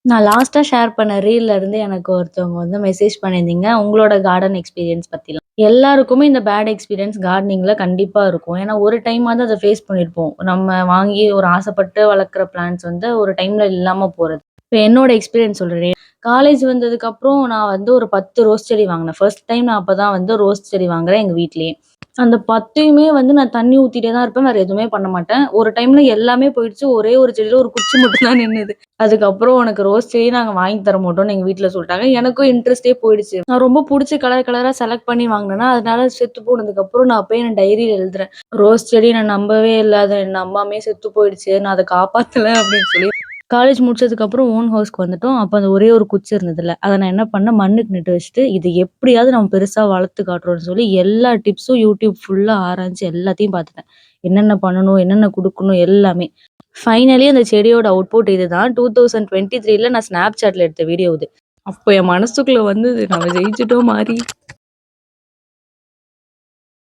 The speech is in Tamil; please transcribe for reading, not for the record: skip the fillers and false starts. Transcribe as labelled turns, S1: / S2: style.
S1: நான் லாஸ்ட்டா ஷேர் பண்ண ரீல்ல இருந்து எனக்கு ஒருத்தவங்க வந்து மெசேஜ் பண்ணியிருந்தீங்க. உங்களோட கார்டன் எக்ஸ்பீரியன்ஸ் பத்திலாம். எல்லாருக்குமே இந்த பேட் எக்ஸ்பீரியன்ஸ் கார்டனிங்ல கண்டிப்பா இருக்கும். ஏன்னா ஒரு டைமாவது அத ஃபேஸ் பண்ணியிருப்போம். நம்ம வாங்கி ஒரு ஆசைப்பட்டு வளர்க்குற பிளான்ட்ஸ் வந்து ஒரு டைம்ல இல்லாம போறது. இப்ப என்னோட எக்ஸ்பீரியன்ஸ் சொல்றேன். காலேஜ் வந்ததுக்கப்புறம் நான் வந்து ஒரு 10 ரோஸ் செடி வாங்குனேன். ஃபர்ஸ்ட் டைம் நான் அப்பதான் வந்து ரோஸ் செடி வாங்குறேன் எங்க வீட்லயே. அந்த 10யுமே வந்து நான் தண்ணி ஊத்திட்டே தான் இருப்பேன். வேற எதுவுமே பண்ண மாட்டேன். ஒரு டைம்ல எல்லாமே போயிடுச்சு. ஒரே ஒரு செடியில ஒரு குச்சி மட்டும் தான் நின்னுது. அதுக்கப்புறம் உனக்கு ரோஸ் செடி நாங்க வாங்கி தர மாட்டோம்னு எங்க வீட்ல சொல்ட்டாங்க. எனக்கும் இன்ட்ரெஸ்ட்டே போயிடுச்சு. நான் ரொம்ப புடிச்ச கலர் கலரா செலக்ட் பண்ணி வாங்குனேனா, அதனால செத்து போனதுக்கப்புறம் நான் அப்பயே என் டைரியில எழுதுறேன். ரோஸ் செடி நான் நம்பவே இல்ல. அத நம்பாமயே செத்து போயிடுச்சு. நான் அத காப்பாத்தல அப்படின்னு சொல்லி. காலேஜ் முடிச்சதுக்கப்புறம் ஓன் ஹவுஸ்க்கு வந்துட்டோம். அப்ப அந்த ஒரே ஒரு குச்சி இருந்ததுல்ல. அத நான் என்ன பண்ணேன், மண்ணுக்கு நட்டு வச்சுட்டு, இது எப்படியாவது நம்ம பெருசா வளர்த்து காட்டுறோம்னு சொல்லி எல்லா டிப்ஸும் YouTube ஃபுல்லா ஆராய்ஞ்சு எல்லாத்தையும் பார்த்துட்டேன். என்னென்ன பண்ணணும், என்னென்ன குடுக்கணும் எல்லாமே. ஃபைனலி அந்த செடியோட அவுட்புட் இதுதான். 2023ல நான் Snapchatல எடுத்த வீடியோ இது. அப்ப என் மனசுக்குள்ள வந்தது நம்ம ஜெயிச்சுட்டோம் மாறி.